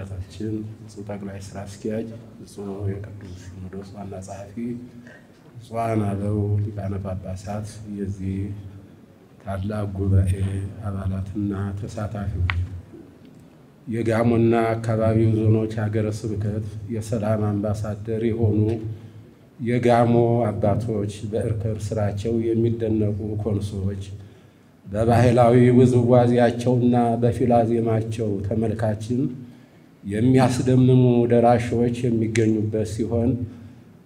አባታችን ብፁዕ ጠቅላይ ሥራ አስኪያጅ፣ ብፁዕ የቅዱስ ሲኖዶስ ዋና ጸሐፊ፣ ብፁዓን አበው ሊቃነ ጳጳሳት፣ የዚህ ታላቅ ጉባኤ አባላትና ተሳታፊዎች፣ የጋሞና አካባቢው ዞኖች ሀገረ ስብከት የሰላም አምባሳደር የሆኑ የጋሞ አባቶች፣ በእርከን ስራቸው የሚደነቁ ኮንሶዎች፣ በባህላዊ ውዝዋዜያቸውና በፊላዜማቸው ተመልካችን የሚያስደምሙ ደራሾች የሚገኙበት ሲሆን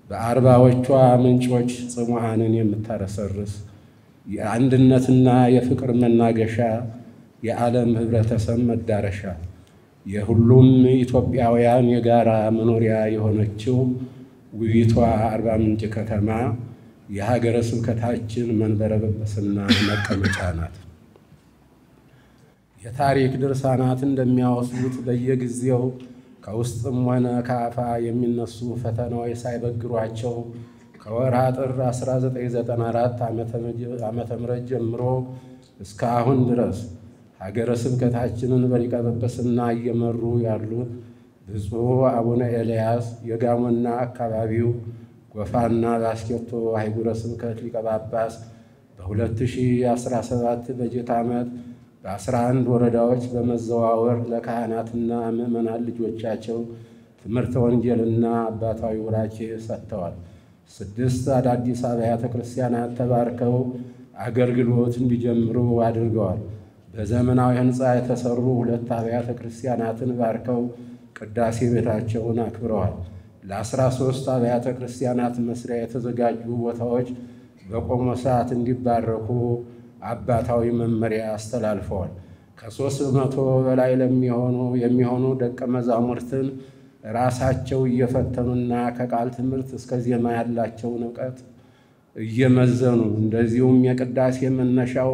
በአርባዎቿ ምንጮች ጽሙዓንን የምታረሰርስ የአንድነትና የፍቅር መናገሻ የዓለም ህብረተሰብ መዳረሻ የሁሉም ኢትዮጵያውያን የጋራ መኖሪያ የሆነችው ውቢቷ አርባ ምንጭ ከተማ የሀገረ ስብከታችን መንበረ ጵጵስና መቀመጫ ናት። የታሪክ ድርሳናት እንደሚያወሱት በየጊዜው ከውስጥም ሆነ ከአፋ የሚነሱ ፈተናዎች ሳይበግሯቸው ከወርሃ ጥር 1994 ዓመተ ምህረት ጀምሮ እስከ አሁን ድረስ ሀገረ ስብከታችንን በሊቀ ጵጵስና እየመሩ ያሉት ብፁዕ አቡነ ኤልያስ የጋሞና አካባቢው ጎፋና ባስኬቶ አህጉረ ስብከት ሊቀ ጳጳስ በ2017 በጀት ዓመት በ11 ወረዳዎች በመዘዋወር ለካህናትና ምዕመናን ልጆቻቸው ትምህርተ ወንጌልና አባታዊ ቡራኬ ሰጥተዋል። 6 አዳዲስ አብያተ ክርስቲያናት ተባርከው አገልግሎት እንዲጀምሩ አድርገዋል። በዘመናዊ ሕንፃ የተሰሩ 2 አብያተ ክርስቲያናትን ባርከው ቅዳሴ ቤታቸውን አክብረዋል። ለ13 አብያተ ክርስቲያናት መስሪያ የተዘጋጁ ቦታዎች በቆሞሳት እንዲባረኩ አባታዊ መመሪያ አስተላልፈዋል። ከ300 በላይ የሚሆኑ ደቀ መዛሙርትን ራሳቸው እየፈተኑና ከቃል ትምህርት እስከ ዜማ ያላቸውን ዕውቀት እየመዘኑ እንደዚሁም የቅዳሴ መነሻው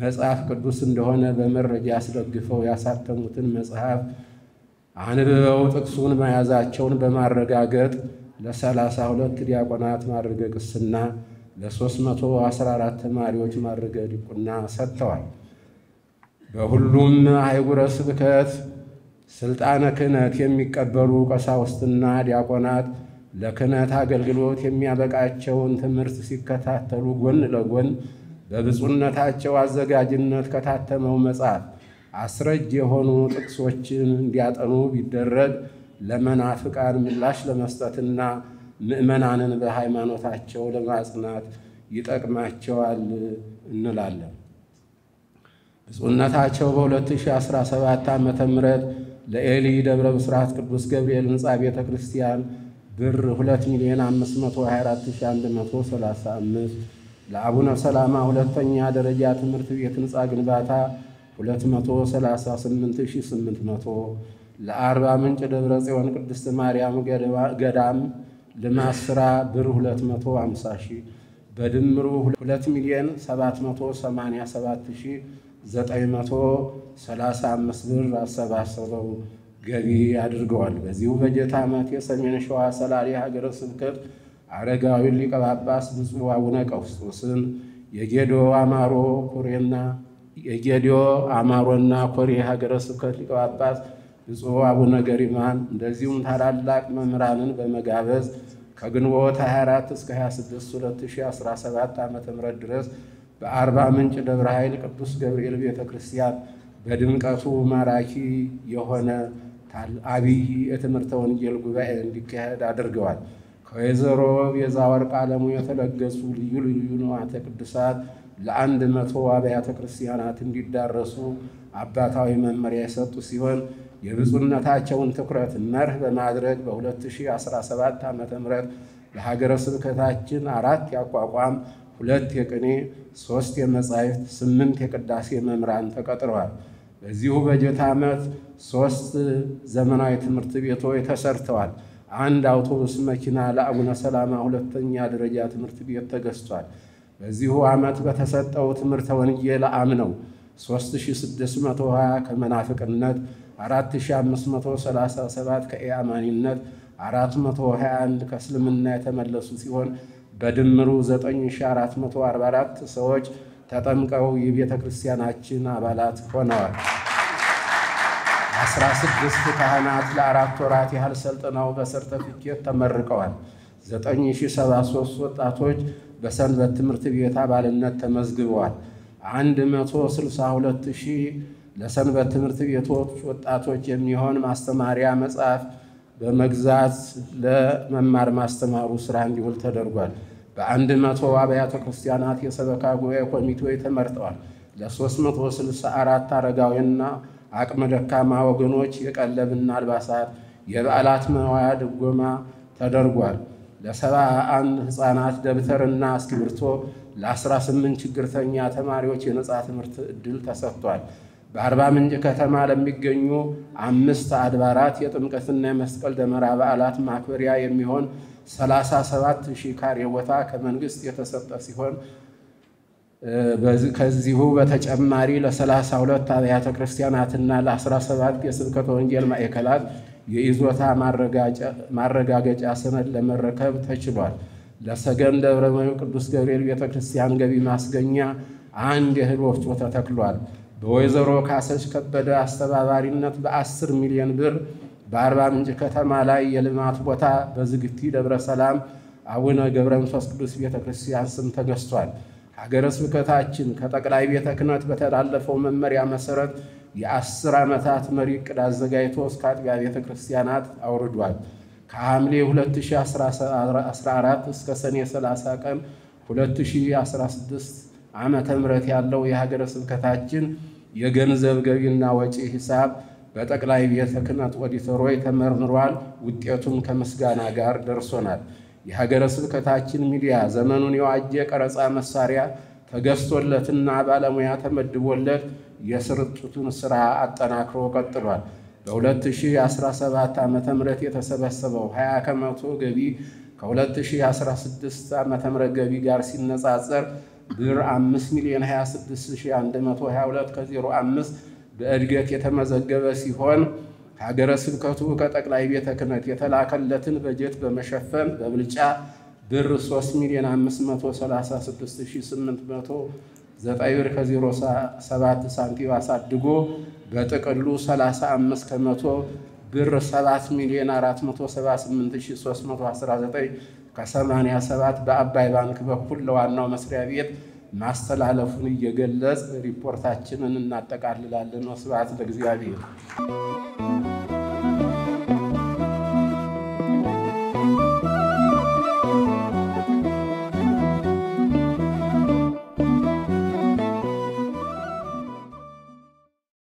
መጽሐፍ ቅዱስ እንደሆነ በመረጃ አስደግፈው ያሳተሙትን መጽሐፍ አንብበው ጥቅሱን መያዛቸውን በማረጋገጥ ለ32 ዲያቆናት ማዕረገ ቅስና፣ ለ314 ተማሪዎች ማዕረገ ዲቁና ሰጥተዋል። በሁሉም አህጉረ ስብከት ስልጣነ ክህነት የሚቀበሉ ቀሳውስትና ዲያቆናት ለክህነት አገልግሎት የሚያበቃቸውን ትምህርት ሲከታተሉ ጎን ለጎን በብፁዕነታቸው አዘጋጅነት ከታተመው መጽሐፍ አስረጅ የሆኑ ጥቅሶችን እንዲያጠኑ ቢደረግ ለመናፍቃን ምላሽ ለመስጠትና ምዕመናንን በሃይማኖታቸው ለማጽናት ይጠቅማቸዋል እንላለን። ብፁዕነታቸው በ2017 ዓመተ ምህረት ለኤሊ ደብረ ብስራት ቅዱስ ገብርኤል ሕንፃ ቤተ ክርስቲያን ብር 2,524,135 ለአቡነ ሰላማ ሁለተኛ ደረጃ ትምህርት ቤት ሕንፃ ግንባታ 238,800 ለአርባ ምንጭ ደብረ ጽዮን ቅድስት ማርያም ገዳም ልማት ሥራ ብር 250,000 በድምሩ 2,787,935 ብር አሰባስበው ገቢ አድርገዋል። በዚሁ በጀት ዓመት የሰሜን ሸዋ ሰላሌ ሀገረ ስብከት አረጋዊ ሊቀ ጳጳስ ብፁዕ አቡነ ቀውስጦስን የጌዲዮ አማሮና ኮሬ ሀገረ ስብከት ሊቀ ጳጳስ ብፁዕ አቡነ ገሪማን እንደዚሁም ታላላቅ መምህራንን በመጋበዝ ከግንቦት 24 እስከ 26 2017 ዓ.ም ድረስ በአርባ ምንጭ ደብረ ኃይል ቅዱስ ገብርኤል ቤተ ክርስቲያን በድምቀቱ ማራኪ የሆነ አብይ የትምህርተ ወንጌል ጉባኤ እንዲካሄድ አድርገዋል። ከወይዘሮ ቤዛ ወርቅ ዓለሙ የተለገሱ ልዩ ልዩ ንዋያተ ቅድሳት ለ100 አብያተ ክርስቲያናት እንዲዳረሱ አባታዊ መመሪያ የሰጡ ሲሆን የብፁዕነታቸውን ትኩረት መርህ በማድረግ በ2017 ዓ.ም ለሀገረ ስብከታችን 4 ያቋቋም 2 የቅኔ 3 የመጻሕፍት 8 የቅዳሴ መምህራን ተቀጥረዋል። በዚሁ በጀት ዓመት 3 ዘመናዊ ትምህርት ቤቶች ተሰርተዋል። 1 አውቶቡስ መኪና ለአቡነ ሰላማ ሁለተኛ ደረጃ ትምህርት ቤት ተገዝቷል። በዚሁ ዓመት በተሰጠው ትምህርተ ወንጌል አምነው 3620 ከመናፍቅነት 4537 ከኢአማኒነት 421 ከእስልምና የተመለሱ ሲሆን በድምሩ 9444 ሰዎች ተጠምቀው የቤተ ክርስቲያናችን አባላት ሆነዋል። 16 ካህናት ለ4 ወራት ያህል ሰልጥነው በሰርተፊኬት ተመርቀዋል። 9073 ወጣቶች በሰንበት ትምህርት ቤት አባልነት ተመዝግበዋል። 162,000 ለሰንበት ትምህርት ቤቶች ወጣቶች የሚሆን ማስተማሪያ መጽሐፍ በመግዛት ለመማር ማስተማሩ ሥራ እንዲውል ተደርጓል። በ100 አብያተ ክርስቲያናት የሰበካ ጉባኤ ኮሚቴዎች ተመርጠዋል። ለ364 አረጋዊና አቅመ ደካማ ወገኖች የቀለብና አልባሳት፣ የበዓላት መዋያ ድጎማ ተደርጓል። ለ71 ሕፃናት ደብተርና እስክሪብቶ፣ ለ18 ችግርተኛ ተማሪዎች የነጻ ትምህርት ዕድል ተሰጥቷል። በአርባ ምንጭ ከተማ ለሚገኙ 5 አድባራት የጥምቀትና የመስቀል ደመራ በዓላት ማክበሪያ የሚሆን 37,000 ካሬ ቦታ ከመንግሥት የተሰጠ ሲሆን ከዚሁ በተጨማሪ ለ32 አብያተ ክርስቲያናትና ለ17 የስብከተ ወንጌል ማዕከላት የይዞታ ማረጋገጫ ሰነድ ለመረከብ ተችሏል። ለሰገን ደብረ ቅዱስ ገብርኤል ቤተ ክርስቲያን ገቢ ማስገኛ 1 የእህል ወፍጮ ተተክሏል። በወይዘሮ ካሰች ከበደ አስተባባሪነት በ10 ሚሊዮን ብር በአርባ ምንጭ ከተማ ላይ የልማት ቦታ በዝግቲ ደብረ ሰላም አቡነ ገብረ መንፈስ ቅዱስ ቤተ ክርስቲያን ስም ተገዝቷል። ሀገረ ስብከታችን ከጠቅላይ ቤተ ክህነት በተላለፈው መመሪያ መሰረት የ10 ዓመታት መሪ ዕቅድ አዘጋጅቶ እስከ አጥቢያ ቤተ ክርስቲያናት አውርዷል። ከሐምሌ 2014 እስከ ሰኔ 30 ቀን 2016 ዓመተ ምህረት ያለው የሀገረ ስብከታችን የገንዘብ ገቢና ወጪ ሂሳብ በጠቅላይ ቤተ ክህነት ኦዲተሮች ተመርምሯል። ውጤቱም ከምስጋና ጋር ደርሶናል። የሀገረ ስብከታችን ሚዲያ ዘመኑን የዋጀ ቀረጻ መሳሪያ ተገዝቶለትና ባለሙያ ተመድቦለት የስርጭቱን ሥራ አጠናክሮ ቀጥሏል። በ2017 ዓመተ ምህረት የተሰበሰበው 20 ከመቶ ገቢ ከ2016 ዓመተ ምህረት ገቢ ጋር ሲነጻጸር ብር 5,026,122 ከ05 በእድገት የተመዘገበ ሲሆን ሀገረ ስብከቱ ከጠቅላይ ቤተ ክህነት የተላከለትን በጀት በመሸፈን በብልጫ ብር 3,536,809 ብር ከ07 ሳንቲም አሳድጎ በጥቅሉ 35 ከመቶ ብር 7,478,319 ከ87 በአባይ ባንክ በኩል ለዋናው መስሪያ ቤት ማስተላለፉን እየገለጽ ሪፖርታችንን እናጠቃልላለን። ወስብሐት ለእግዚአብሔር።